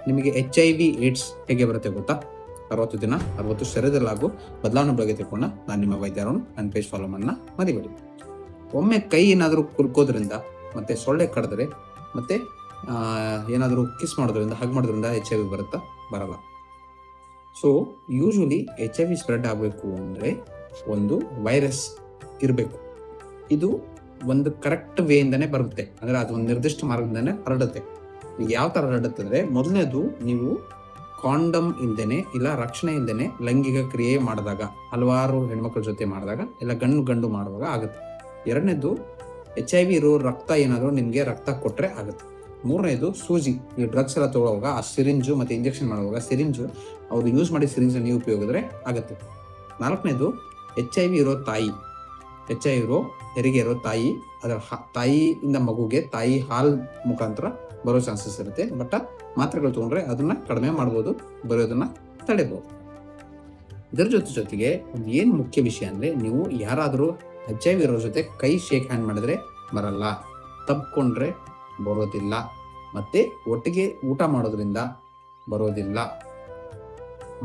ನಿಮಗೆ HIV AIDS ಹೇಗೆ ಬರುತ್ತೆ ಗೊತ್ತಾ? 60 ದಿನ 60 ಶರೀರದಲ್ಲಾಗೋ ಬದಲಾವಣೆ ಬಗ್ಗೆ ತಿಳ್ಕೊಂಡ ನಾನು ನಿಮ್ಮ ವೈದ್ಯರನ್ನು ನನ್ನ ಪೇಜ್ ಫಾಲೋ ಮಾಡನ್ನ ಮರಿಬೇಡಿ. ಒಮ್ಮೆ ಕೈ ಏನಾದರೂ ಕುಲ್ಕೋದ್ರಿಂದ ಮತ್ತೆ ಸೊಳ್ಳೆ ಕಡಿದ್ರೆ ಮತ್ತೆ ಏನಾದರೂ ಕಿಸ್ ಮಾಡೋದ್ರಿಂದ ಹಗ್ ಮಾಡೋದ್ರಿಂದ HIV ಬರುತ್ತಾ? ಬರಲ್ಲ. ಸೊ ಯೂಶುವಲಿ HIV ಸ್ಪ್ರೆಡ್ ಆಗಬೇಕು ಅಂದರೆ ಒಂದು ವೈರಸ್ ಇರಬೇಕು. ಇದು ಒಂದು ಕರೆಕ್ಟ್ ವೇಯಿಂದನೇ ಬರುತ್ತೆ, ಅಂದರೆ ಅದು ಒಂದು ನಿರ್ದಿಷ್ಟ ಮಾರ್ಗದಿಂದನೇ ಹರಡುತ್ತೆ. ಯಾವ ಥರ ಹರಡುತ್ತೆ ಅಂದರೆ, ಮೊದಲನೇದು ನೀವು ಕಾಂಡಮ್ ಇಲ್ದೇನೆ ಇಲ್ಲ ರಕ್ಷಣೆ ಇಲ್ದೇನೆ ಲೈಂಗಿಕ ಕ್ರಿಯೆ ಮಾಡಿದಾಗ, ಹಲವಾರು ಹೆಣ್ಮಕ್ಳ ಜೊತೆ ಮಾಡಿದಾಗ ಇಲ್ಲ ಗಂಡು ಮಾಡುವಾಗ ಆಗುತ್ತೆ. ಎರಡನೇದು HIV ಇರೋ ರಕ್ತ ಏನಾದರೂ ನಿಮಗೆ ರಕ್ತ ಕೊಟ್ಟರೆ ಆಗುತ್ತೆ. ಮೂರನೇದು ಸೂಜಿ, ಈ ಡ್ರಗ್ಸ್ ಎಲ್ಲ ತೊಗೊಳ್ಳುವಾಗ ಆ ಸಿರಿಂಜು ಮತ್ತು ಇಂಜೆಕ್ಷನ್ ಮಾಡುವಾಗ ಸಿರಿಂಜು ಅವರು ಯೂಸ್ ಮಾಡಿ ಸಿರಿಂಜ್ ನೀವು ಉಪಯೋಗಿದ್ರೆ ಆಗುತ್ತೆ. ನಾಲ್ಕನೇದು HIV ಇರೋ ತಾಯಿ, HIV ಇರೋ ಹೆರಿಗೆ ಇರೋ ತಾಯಿ, ಅದರ ತಾಯಿಯಿಂದ ಮಗುಗೆ ತಾಯಿ ಹಾಲು ಮುಖಾಂತರ ಬರೋ ಚಾನ್ಸಸ್ ಇರುತ್ತೆ. ಬಟ್ ಮಾತ್ರೆಗಳು ತೊಗೊಂಡ್ರೆ ಅದನ್ನ ಕಡಿಮೆ ಮಾಡ್ಬೋದು, ಬರೋದನ್ನ ತಡೆಬೋದು. ಇದರ ಜೊತೆಗೆ ಒಂದು ಏನು ಮುಖ್ಯ ವಿಷಯ ಅಂದರೆ, ನೀವು ಯಾರಾದರೂ HIV ಇರೋ ಜೊತೆ ಕೈ ಶೇಕ್ ಹ್ಯಾಂಡ್ ಮಾಡಿದ್ರೆ ಬರಲ್ಲ, ತಪ್ಪಿಕೊಂಡ್ರೆ ಬರೋದಿಲ್ಲ, ಮತ್ತೆ ಒಟ್ಟಿಗೆ ಊಟ ಮಾಡೋದ್ರಿಂದ ಬರೋದಿಲ್ಲ,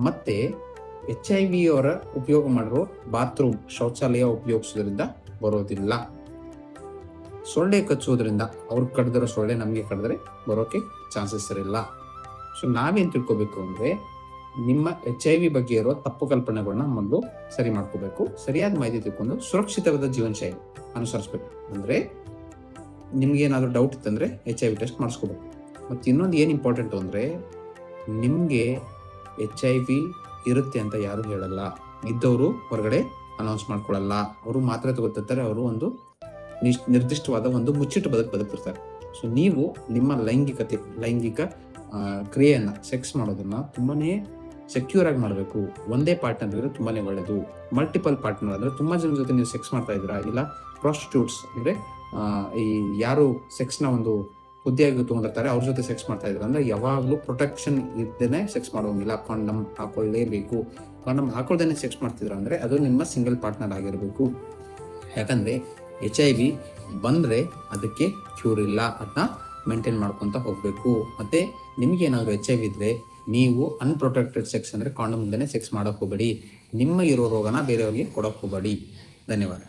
ಮತ್ತೆ HIV ಅವರ ಉಪಯೋಗ ಮಾಡಿರೋ ಬಾತ್ರೂಮ್ ಶೌಚಾಲಯ ಉಪಯೋಗಿಸೋದ್ರಿಂದ ಬರೋದಿಲ್ಲ, ಸೊಳ್ಳೆ ಕಚ್ಚೋದ್ರಿಂದ ಅವ್ರು ಕಡ್ದಿರೋ ಸೊಳ್ಳೆ ನಮಗೆ ಕಡಿದ್ರೆ ಬರೋಕೆ ಚಾನ್ಸಸ್ ಇರಲ್ಲ. ಸೊ ನಾವೇನು ತಿಳ್ಕೊಬೇಕು ಅಂದರೆ, ನಿಮ್ಮ HIV ಬಗ್ಗೆ ಇರೋ ತಪ್ಪು ಕಲ್ಪನೆಗಳನ್ನ ಮೊದಲು ಸರಿ ಮಾಡ್ಕೋಬೇಕು. ಸರಿಯಾದ ಮಾಹಿತಿ ತಿಳ್ಕೊಂಡು ಸುರಕ್ಷಿತವಾದ ಜೀವನ ಶೈಲಿ ಅನುಸರಿಸ್ಬೇಕು. ಅಂದರೆ ನಿಮ್ಗೇನಾದರೂ ಡೌಟ್ ಇತ್ತಂದರೆ HIV ಟೆಸ್ಟ್ ಮಾಡಿಸ್ಕೋಬೇಕು. ಮತ್ತು ಇನ್ನೊಂದು ಏನು ಇಂಪಾರ್ಟೆಂಟು ಅಂದರೆ, ನಿಮಗೆ HIV ಇರುತ್ತೆ ಅಂತ ಯಾರು ಹೇಳಲ್ಲ, ಇದ್ದವರು ಹೊರಗಡೆ ಅನೌನ್ಸ್ ಮಾಡ್ಕೊಳ್ಳಲ್ಲ. ಅವರು ಮಾತ್ರೆ ತಗೋತಿರ್ತಾರೆ, ಅವರು ಒಂದು ನಿರ್ದಿಷ್ಟವಾದ ಒಂದು ಮುಚ್ಚಿಟ್ಟು ಬದುಕ್ತಿರ್ತಾರೆ. ಸೊ ನೀವು ನಿಮ್ಮ ಲೈಂಗಿಕ ಕ್ರಿಯೆಯನ್ನು ಸೆಕ್ಸ್ ಮಾಡೋದನ್ನ ತುಂಬಾ ಸೆಕ್ಯೂರ್ ಆಗಿ ಮಾಡಬೇಕು. ಒಂದೇ ಪಾರ್ಟ್ನರ್ ಇದ್ರೆ ತುಂಬಾ ಒಳ್ಳೆಯದು. ಮಲ್ಟಿಪಲ್ ಪಾರ್ಟ್ನರ್ ಅಂದರೆ ತುಂಬ ಜನ ಜೊತೆ ನೀವು ಸೆಕ್ಸ್ ಮಾಡ್ತಾ ಇದ್ದೀರಾ, ಇಲ್ಲ ಪ್ರಾಸ್ಟಿಟ್ಯೂಟ್ಸ್ ಅಂದರೆ ಈ ಯಾರು ಸೆಕ್ಸ್ನ ಒಂದು ಹುದ್ದೆಯಾಗಿ ತೊಗೊಂಡಿರ್ತಾರೆ ಅವ್ರ ಜೊತೆ ಸೆಕ್ಸ್ ಮಾಡ್ತಾ ಇದ್ದಾರೆ ಅಂದರೆ ಯಾವಾಗಲೂ ಪ್ರೊಟೆಕ್ಷನ್ ಇದ್ದೇನೆ ಸೆಕ್ಸ್ ಮಾಡೋಂಗಿಲ್ಲ. ಕಾಂಡಮ್ ಹಾಕೊಳ್ಳೇಬೇಕು. ಕಾಂಡಮ್ ಹಾಕೊಳ್ದೇನೆ ಸೆಕ್ಸ್ ಮಾಡ್ತಿದ್ರು ಅಂದರೆ ಅದು ನಿಮ್ಮ ಸಿಂಗಲ್ ಪಾರ್ಟ್ನರ್ ಆಗಿರಬೇಕು. ಯಾಕಂದರೆ HIV ಬಂದರೆ ಅದಕ್ಕೆ ಕ್ಯೂರ್ ಇಲ್ಲ, ಅದನ್ನ ಮೇಂಟೈನ್ ಮಾಡ್ಕೊತ ಹೋಗಬೇಕು. ಮತ್ತು ನಿಮಗೇನಾದರೂ HIV ಇದ್ದರೆ ನೀವು ಅನ್ಪ್ರೊಟೆಕ್ಟೆಡ್ ಸೆಕ್ಸ್ ಅಂದರೆ ಕಾಂಡಮ್ ಇಲ್ಲದೇ ಸೆಕ್ಸ್ ಮಾಡೋಕ್ಕೆ ಹೋಗಬೇಡಿ. ನಿಮ್ಮ ಇರೋ ರೋಗನ ಬೇರೆಯವ್ರಿಗೆ ಕೊಡೋಕ್ಕೆ ಹೋಗಬೇಡಿ. ಧನ್ಯವಾದ.